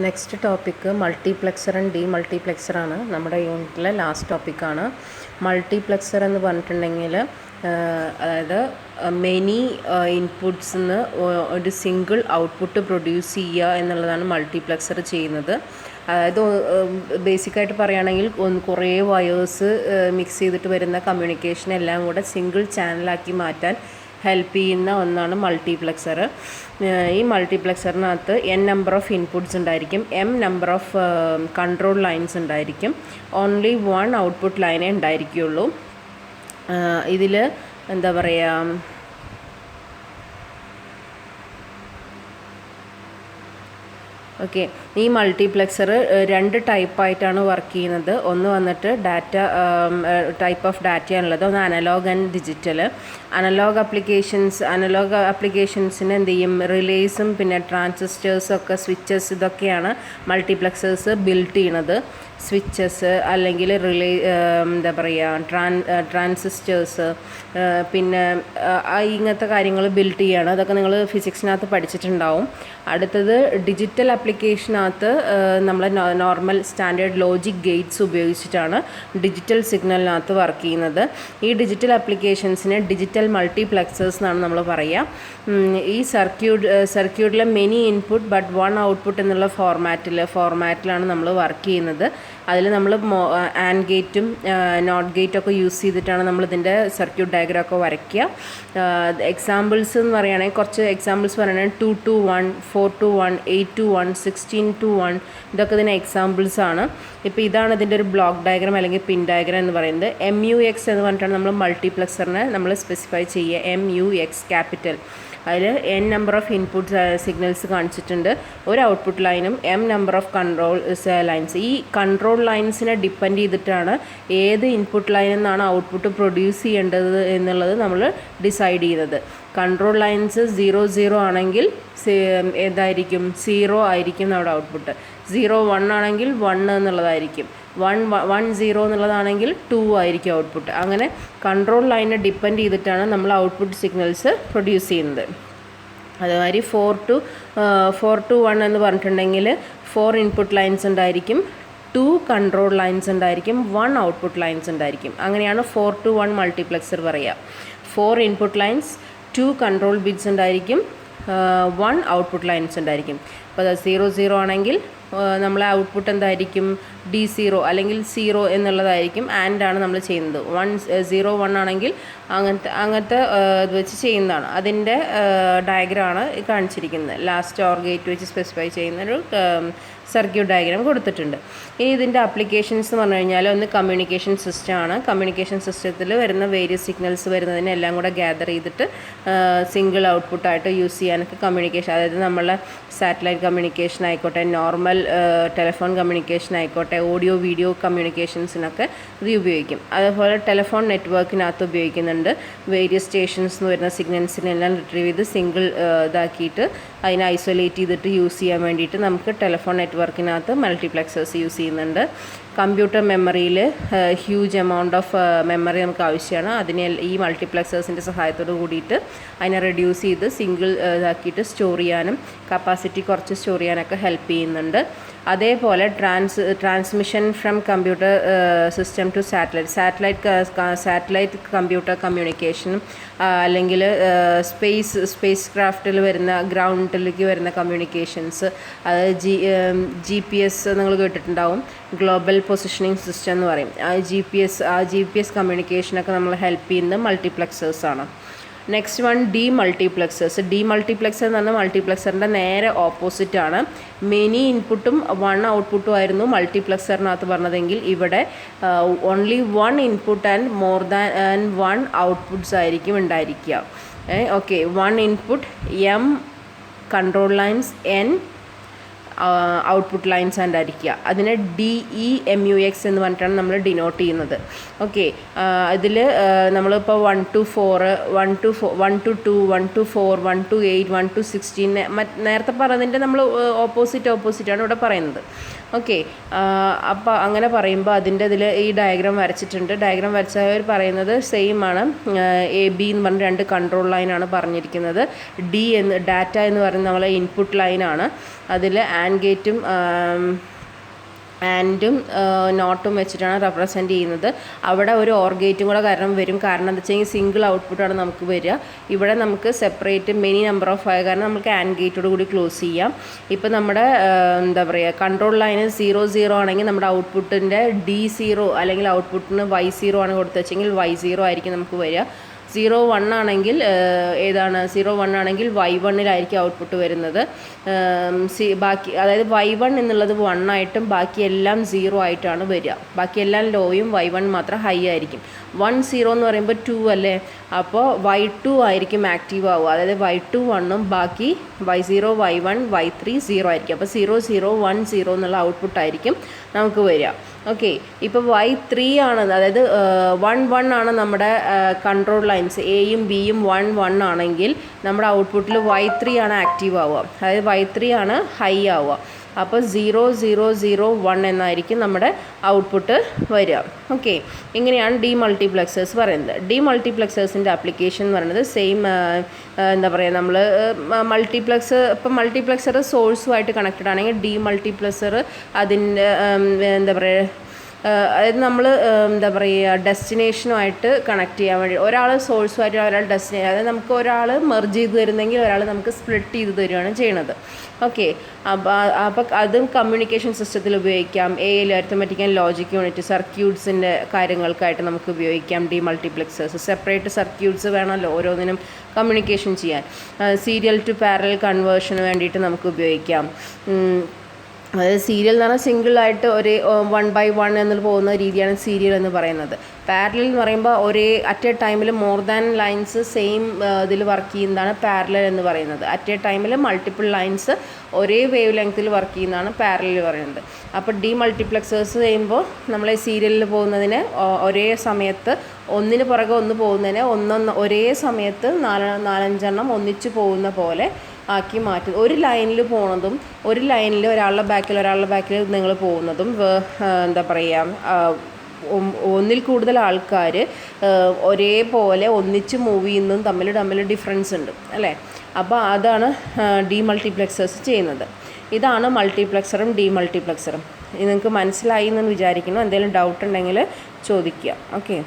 Next topic multiplexer and ഡീമൾട്ടിപ്ലെക്സറാണ്. നമ്മുടെ യൂണിറ്റിലെ ലാസ്റ്റ് ടോപ്പിക്കാണ്. മൾട്ടിപ്ലെക്സർ എന്ന് പറഞ്ഞിട്ടുണ്ടെങ്കിൽ അതായത് മെനി ഇൻപുട്ട്സിന്ന് ഒരു സിംഗിൾ ഔട്ട്പുട്ട് പ്രൊഡ്യൂസ് ചെയ്യുക എന്നുള്ളതാണ് മൾട്ടിപ്ലെക്സർ ചെയ്യുന്നത്. അതായത് ബേസിക്കായിട്ട് പറയുകയാണെങ്കിൽ കുറേ വയേഴ്സ് മിക്സ് ചെയ്തിട്ട് വരുന്ന കമ്മ്യൂണിക്കേഷൻ എല്ലാം കൂടെ സിംഗിൾ ചാനലാക്കി മാറ്റാൻ ഹെൽപ്പ് ചെയ്യുന്ന ഒന്നാണ് മൾട്ടിപ്ലെക്സർ. ഈ മൾട്ടിപ്ലെക്സറിനകത്ത് n നമ്പർ ഓഫ് ഇൻപുട്ട്സ് ഉണ്ടായിരിക്കും, m number of control lines ഉണ്ടായിരിക്കും. ഓൺലി 1 ഔട്ട്പുട്ട് ലൈനേ ഉണ്ടായിരിക്കുകയുള്ളൂ. ഇതിൽ എന്താ പറയുക, ഓക്കെ, ഈ മൾട്ടിപ്ലെക്സർ രണ്ട് ടൈപ്പായിട്ടാണ് വർക്ക് ചെയ്യുന്നത്. ഒന്ന് വന്നിട്ട് ഡാറ്റ ടൈപ്പ് ഓഫ് ഡാറ്റയാണുള്ളത്, ഒന്ന് അനലോഗ് ആൻഡ് ഡിജിറ്റൽ. അനലോഗ് ആപ്ലിക്കേഷൻസിന് എന്ത് ചെയ്യും, റിലേസും പിന്നെ ട്രാൻസിസ്റ്റേഴ്സൊക്കെ സ്വിച്ചസ് ഇതൊക്കെയാണ് മൾട്ടിപ്ലെക്സേഴ്സ് ബിൽഡ് ചെയ്യണത്. സ്വിച്ചസ് അല്ലെങ്കിൽ എന്താ പറയുക ട്രാൻസിസ്റ്റേഴ്സ് പിന്നെ ഇങ്ങനത്തെ കാര്യങ്ങൾ ബിൽഡ് ചെയ്യാണ്. അതൊക്കെ നിങ്ങൾ ഫിസിക്സിനകത്ത് പഠിച്ചിട്ടുണ്ടാവും. അടുത്തത് ഡിജിറ്റൽ ആപ്ലിക്കേഷനകത്ത് നമ്മൾ നോർമൽ സ്റ്റാൻഡേർഡ് ലോജിക് ഗേറ്റ്സ് ഉപയോഗിച്ചിട്ടാണ് ഡിജിറ്റൽ സിഗ്നലിനകത്ത് വർക്ക് ചെയ്യുന്നത്. ഈ ഡിജിറ്റൽ ആപ്ലിക്കേഷൻസിനെ ഡിജിറ്റൽ മൾട്ടിപ്ലെക്സേഴ്സ് എന്നാണ് നമ്മൾ പറയുക. ഈ സർക്യൂട്ടിലെ മെനി ഇൻപുട്ട് ബട്ട് 1 ഔട്ട്പുട്ട് എന്നുള്ള ഫോർമാറ്റിലാണ് നമ്മൾ വർക്ക് ചെയ്യുന്നത്. അതിൽ നമ്മൾ ആൻഡ് ഗേറ്റും നോട്ട് ഗേറ്റൊക്കെ യൂസ് ചെയ്തിട്ടാണ് നമ്മളിതിൻ്റെ സർക്യൂട്ട് ഡയഗ്രാം ഒക്കെ വരയ്ക്കുക. എക്സാമ്പിൾസ് എന്ന് പറയുകയാണെങ്കിൽ കുറച്ച് എക്സാമ്പിൾസ് പറയുകയാണെങ്കിൽ 2 to 1, 4 to 1, 8 to 1, 16 to 1 ഇതൊക്കെ ഇതിന് എക്സാമ്പിൾസാണ്. ഇപ്പോൾ ഇതാണ് ഇതിൻ്റെ ഒരു ബ്ലോക്ക് ഡയഗ്രാം അല്ലെങ്കിൽ പിൻ ഡയഗ്രാം എന്ന് പറയുന്നത്. MUX എന്ന് പറഞ്ഞിട്ടാണ് നമ്മൾ മൾട്ടിപ്ലെക്സറിനെ നമ്മൾ സ്പെസിഫൈ ചെയ്യുക. MUX capital. അതിൽ n number of input signals കാണിച്ചിട്ടുണ്ട്, ഒരു ഔട്ട്പുട്ട് ലൈനും m number of control lines. ഈ കൺട്രോൾ ലൈൻസിനെ ഡിപ്പെൻഡ് ചെയ്തിട്ടാണ് ഏത് ഇൻപുട്ട് ലൈനിൽ നിന്നാണ് ഔട്ട്പുട്ട് പ്രൊഡ്യൂസ് ചെയ്യേണ്ടത് എന്നുള്ളത് നമ്മൾ ഡിസൈഡ് ചെയ്യുന്നത്. കൺട്രോൾ ലൈൻസ് 0 ആണെങ്കിൽ ഏതായിരിക്കും, 0 ആയിരിക്കും നമ്മുടെ ഔട്ട്പുട്ട്. 0 1 ആണെങ്കിൽ 1 എന്നുള്ളതായിരിക്കും. 1 0 എന്നുള്ളതാണെങ്കിൽ 2 ആയിരിക്കും ഔട്ട്പുട്ട്. അങ്ങനെ കൺട്രോൾ ലൈനെ ഡിപ്പെൻഡ് ചെയ്തിട്ടാണ് നമ്മൾ ഔട്ട്പുട്ട് സിഗ്നൽസ് പ്രൊഡ്യൂസ് ചെയ്യുന്നത്. അതുമാതിരി 4 to 1 എന്ന് പറഞ്ഞിട്ടുണ്ടെങ്കിൽ 4 ഇൻപുട്ട് ലൈൻസ് ഉണ്ടായിരിക്കും, 2 കൺട്രോൾ ലൈൻസ് ഉണ്ടായിരിക്കും, 1 ഔട്ട്പുട്ട് ലൈൻസ് ഉണ്ടായിരിക്കും. അങ്ങനെയാണ് 4 to 1 മൾട്ടിപ്ലെക്സർ പറയുക. 4 ഇൻപുട്ട് ലൈൻസ്, 2 കൺട്രോൾ ബിറ്റ്സ് ഉണ്ടായിരിക്കും, 1 ഔട്ട്പുട്ട് ലൈൻസ് ഉണ്ടായിരിക്കും. അപ്പോൾ 0 ആണെങ്കിൽ നമ്മളെ ഔട്ട്പുട്ട് എന്തായിരിക്കും, D0 അല്ലെങ്കിൽ 0 എന്നുള്ളതായിരിക്കും. ആൻഡ് ആണ് നമ്മൾ ചെയ്യുന്നത്. 0 1 ആണെങ്കിൽ അങ്ങനത്തെ ഇത് വെച്ച് ചെയ്യുന്നതാണ്. അതിൻ്റെ ഡയഗ്രാമാണ് കാണിച്ചിരിക്കുന്നത്. ലാസ്റ്റ് ഓർ ഗേറ്റ് വെച്ച് സ്പെസിഫൈ ചെയ്യുന്നൊരു സർക്യൂട്ട് ഡയഗ്രാം കൊടുത്തിട്ടുണ്ട്. ഇനി ഇതിൻ്റെ അപ്ലിക്കേഷൻസ് എന്ന് പറഞ്ഞു കഴിഞ്ഞാൽ ഒന്ന് കമ്മ്യൂണിക്കേഷൻ സിസ്റ്റമാണ്. കമ്മ്യൂണിക്കേഷൻ സിസ്റ്റത്തിൽ വരുന്ന വേരിയസ് സിഗ്നൽസ് വരുന്നതിനെല്ലാം കൂടെ ഗ്യാദർ ചെയ്തിട്ട് സിംഗിൾ ഔട്ട്പുട്ടായിട്ട് യൂസ് ചെയ്യാനൊക്കെ കമ്മ്യൂണിക്കേഷൻ, അതായത് നമ്മളെ സാറ്റലൈറ്റ് കമ്മ്യൂണിക്കേഷൻ ആയിക്കോട്ടെ, നോർമൽ ടെലിഫോൺ കമ്മ്യൂണിക്കേഷൻ ആയിക്കോട്ടെ, ഓഡിയോ വീഡിയോ കമ്മ്യൂണിക്കേഷൻസിനൊക്കെ ഇത് ഉപയോഗിക്കും. അതുപോലെ ടെലിഫോൺ നെറ്റ്വർക്കിനകത്ത് ഉപയോഗിക്കുന്നുണ്ട്. വേരിയസ് സ്റ്റേഷൻസ് എന്ന് വരുന്ന സിഗ്നൽസിനെല്ലാം റിട്രീവ് ചെയ്ത് സിംഗിൾ ഇതാക്കിയിട്ട് അതിനെ ഐസൊലേറ്റ് ചെയ്തിട്ട് യൂസ് ചെയ്യാൻ വേണ്ടിയിട്ട് നമുക്ക് ടെലിഫോൺ നെറ്റ്വർക്കിനകത്ത് മൾട്ടിപ്ലെക്സേഴ്സ് യൂസ് ചെയ്യുന്നുണ്ട്. കമ്പ്യൂട്ടർ മെമ്മറിയിൽ ഹ്യൂജ് എമൗണ്ട് ഓഫ് മെമ്മറി നമുക്ക് ആവശ്യമാണ്. അതിനെ ഈ മൾട്ടിപ്ലെക്സേഴ്സിൻ്റെ സഹായത്തോട് കൂടിയിട്ട് അതിനെ റെഡ്യൂസ് ചെയ്ത് സിംഗിൾ ഇതാക്കിയിട്ട് സ്റ്റോർ ചെയ്യാനും കപ്പാസിറ്റി കുറച്ച് സ്റ്റോർ ചെയ്യാനൊക്കെ ഹെൽപ്പ് ചെയ്യുന്നുണ്ട്. അതേപോലെ transmission from computer system to satellite computer communication, അല്ലെങ്കിൽ സ്പേസ് ക്രാഫ്റ്റിൽ വരുന്ന ഗ്രൗണ്ടിലേക്ക് വരുന്ന കമ്മ്യൂണിക്കേഷൻസ്, അതായത് GPS നിങ്ങൾ കേട്ടിട്ടുണ്ടാവും, ഗ്ലോബൽ പൊസിഷനിങ് സിസ്റ്റം എന്ന് പറയും. GPS കമ്മ്യൂണിക്കേഷനൊക്കെ നമ്മൾ ഹെൽപ്പ് ചെയ്യുന്നത് മൾട്ടിപ്ലെക്സേഴ്സാണ്. Next one ഡീമൾട്ടിപ്ലെക്സേഴ്സ്. ഡീമൾട്ടിപ്ലെക്സർ എന്ന് പറഞ്ഞാൽ മൾട്ടിപ്ലെക്സറിൻ്റെ നേരെ ഓപ്പോസിറ്റാണ്. മെനി ഇൻപുട്ടും 1 ഔട്ട്പുട്ടും ആയിരുന്നു മൾട്ടിപ്ലെക്സറിനകത്ത് പറഞ്ഞതെങ്കിൽ ഇവിടെ only 1 input and more than 1 outputs ആയിരിക്കും ഉണ്ടായിരിക്കുക. Okay, 1 input, m control lines, n output lines ഉണ്ടായിരിക്കുക. അതിനെ DEMUX എന്ന് പറഞ്ഞിട്ടാണ് നമ്മൾ ഡിനോട്ട് ചെയ്യുന്നത്. ഓക്കെ, ഇതിൽ നമ്മളിപ്പോൾ 1 to 4, 1 to 2, 1 to 4, 1 to 8, 1 to 16 നേരത്തെ പറഞ്ഞതിൻ്റെ നമ്മൾ ഓപ്പോസിറ്റാണ് ഇവിടെ പറയുന്നത്. ഓക്കെ, അപ്പോൾ അങ്ങനെ പറയുമ്പോൾ അതിൻ്റെ ഇതിൽ ഈ ഡയഗ്രാം വരച്ചിട്ടുണ്ട്. ഡയഗ്രാം വരച്ചവർ പറയുന്നത് സെയിം ആണ്. AB എന്ന് പറഞ്ഞ 2 കൺട്രോൾ ലൈനാണ് പറഞ്ഞിരിക്കുന്നത്. ഡാറ്റ എന്ന് പറയുന്നത് നമ്മളെ ഇൻപുട്ട് ലൈനാണ്. അതിൽ ആൻഡ് ഗേറ്റും ആൻഡും നോട്ടും വെച്ചിട്ടാണ് റെപ്രസെൻറ്റ് ചെയ്യുന്നത്. അവിടെ ഒരു ഓർ ഗേറ്റും കൂടെ വരും. കാരണം എന്താ വെച്ച് കഴിഞ്ഞാൽ സിംഗിൾ ഔട്ട്പുട്ടാണ് നമുക്ക് വരിക. ഇവിടെ നമുക്ക് സെപ്പറേറ്റ് മെനി നമ്പർ ഓഫ് ആയ കാരണം നമുക്ക് ആൻഡ് ഗേറ്റോട് കൂടി ക്ലോസ് ചെയ്യാം. ഇപ്പോൾ നമ്മുടെ എന്താ പറയുക കൺട്രോൾ ലൈന് 0 ആണെങ്കിൽ നമ്മുടെ ഔട്ട്പുട്ടിൻ്റെ D0 അല്ലെങ്കിൽ ഔട്ട്പുട്ടിന് Y0 ആണ് കൊടുത്തു വെച്ചെങ്കിൽ Y0 ആയിരിക്കും നമുക്ക് വരിക. 01 ആണെങ്കിൽ ഏതാണ് 01 ആണെങ്കിൽ Y1-ലായിരിക്കും ഔട്ട്പുട്ട് വരുന്നത്. ബാക്കി അതായത് Y1 എന്നുള്ളത് 1 ആയിട്ടും ബാക്കിയെല്ലാം 0 ആയിട്ടാണ് വരിക. ബാക്കിയെല്ലാം ലോയും Y1 മാത്രം ഹൈ ആയിരിക്കും. 10 എന്ന് പറയുമ്പോൾ 2 അല്ലേ, അപ്പോൾ Y2 ആയിരിക്കും ആക്റ്റീവ് ആവുക. അതായത് Y2 1ഉം ബാക്കി Y0 Y1 Y3 0 ആയിരിക്കും. അപ്പോൾ 0 0 1 0 എന്നുള്ള ഔട്ട്പുട്ടായിരിക്കും നമുക്ക് വരിക. ഓക്കെ, ഇപ്പോൾ Y3 ആണ്, അതായത് 1 1 ആണ് നമ്മുടെ കൺട്രോൾ ലൈൻസ്. എയും ബിയും 1 1 ആണെങ്കിൽ നമ്മുടെ ഔട്ട്പുട്ടിൽ Y3 ആണ് ആക്റ്റീവ് ആവുക. അതായത് Y3 ആണ് ഹൈ ആവുക. അപ്പോൾ 0 0 0 1 എന്നായിരിക്കും നമ്മുടെ ഔട്ട്പുട്ട് വരിക. ഓക്കെ, ഇങ്ങനെയാണ് ഡീമൾട്ടിപ്ലക്സേഴ്സ് പറയുന്നത്. ഡീമൾട്ടിപ്ലക്സേഴ്സിൻ്റെ ആപ്ലിക്കേഷൻ എന്ന് പറയുന്നത് സെയിം എന്താ പറയുക, നമ്മൾ ഇപ്പം മൾട്ടിപ്ലക്സർ സോഴ്സുമായിട്ട് കണക്റ്റഡ് ആണെങ്കിൽ ഡീമൾട്ടിപ്ലക്സർ അതിൻ്റെ എന്താ പറയുക, അതായത് നമ്മൾ എന്താ പറയുക ഡെസ്റ്റിനേഷനുമായിട്ട് കണക്ട് ചെയ്യാൻ വേണ്ടി ഒരാൾ സോഴ്സുമായിട്ട് ഒരാൾ ഡെസ്റ്റിനേഷൻ, അതായത് നമുക്ക് ഒരാൾ മെർജ് ചെയ്ത് തരുന്നെങ്കിൽ ഒരാൾ നമുക്ക് സ്പ്ലിറ്റ് ചെയ്ത് തരികയാണ് ചെയ്യണത്. ഓക്കെ, അപ്പോൾ അതും കമ്മ്യൂണിക്കേഷൻ സിസ്റ്റത്തിൽ ഉപയോഗിക്കാം. എയിൽ അരിത്തമെറ്റിക് ആൻഡ് ലോജിക് യൂണിറ്റ് സർക്യൂട്ട്സിൻ്റെ കാര്യങ്ങൾക്കായിട്ട് നമുക്ക് ഉപയോഗിക്കാം. ഡീമൾട്ടിപ്ലക്സേഴ്സ് സെപ്പറേറ്റ് സർക്യൂട്ട്സ് വേണമല്ലോ ഓരോന്നിനും കമ്മ്യൂണിക്കേഷൻ ചെയ്യാൻ. സീരിയൽ ടു പാരലൽ കൺവേർഷന് വേണ്ടിയിട്ട് നമുക്ക് ഉപയോഗിക്കാം. അതായത് സീരിയൽ എന്ന് പറഞ്ഞാൽ സിംഗിളായിട്ട് ഒരു 1 by 1 എന്ന് പോകുന്ന രീതിയാണ് സീരിയൽ എന്ന് പറയുന്നത്. പാരലൽ എന്ന് പറയുമ്പോൾ ഒരേ അറ്റ് എ ടൈമിൽ മോർ ദാൻ ലൈൻസ് സെയിം ഇതിൽ വർക്ക് ചെയ്യുന്നതാണ് പാരലൽ എന്ന് പറയുന്നത്. അറ്റ് എ ടൈമിൽ മൾട്ടിപ്പിൾ ലൈൻസ് ഒരേ വേവ് ലെങ്ത്തിൽ വർക്ക് ചെയ്യുന്നതാണ് പാരലൽ പറയുന്നത്. അപ്പോൾ ഡീമൾട്ടിപ്ലക്സേഴ്സ് ചെയ്യുമ്പോൾ നമ്മൾ സീരിയലിൽ പോകുന്നതിന് ഒരേ സമയത്ത് ഒന്നിന് പുറകെ ഒന്ന് പോകുന്നതിന് ഒരേ സമയത്ത് 4-5 ഒന്നിച്ച് പോകുന്ന പോലെ ആക്കി മാറ്റും. ഒരു ലൈനിൽ പോകുന്നതും ഒരു ലൈനിൽ ഒരാളുടെ ബാക്കിൽ നിങ്ങൾ പോകുന്നതും എന്താ പറയുക, ഒന്നിൽ കൂടുതൽ ആൾക്കാർ ഒരേപോലെ ഒന്നിച്ച് മൂവ് ചെയ്യുന്നതും തമ്മിൽ ഡിഫറൻസ് ഉണ്ട് അല്ലേ. അപ്പോൾ അതാണ് ഡീമൾട്ടിപ്ലക്സേഴ്സ് ചെയ്യുന്നത്. ഇതാണ് മൾട്ടിപ്ലക്സറും ഡീമൾട്ടിപ്ലക്സറും. നിങ്ങൾക്ക് മനസ്സിലായി എന്ന് വിചാരിക്കുന്നു. എന്തെങ്കിലും ഡൗട്ട് ഉണ്ടെങ്കിൽ ചോദിക്കുക. ഓക്കെ.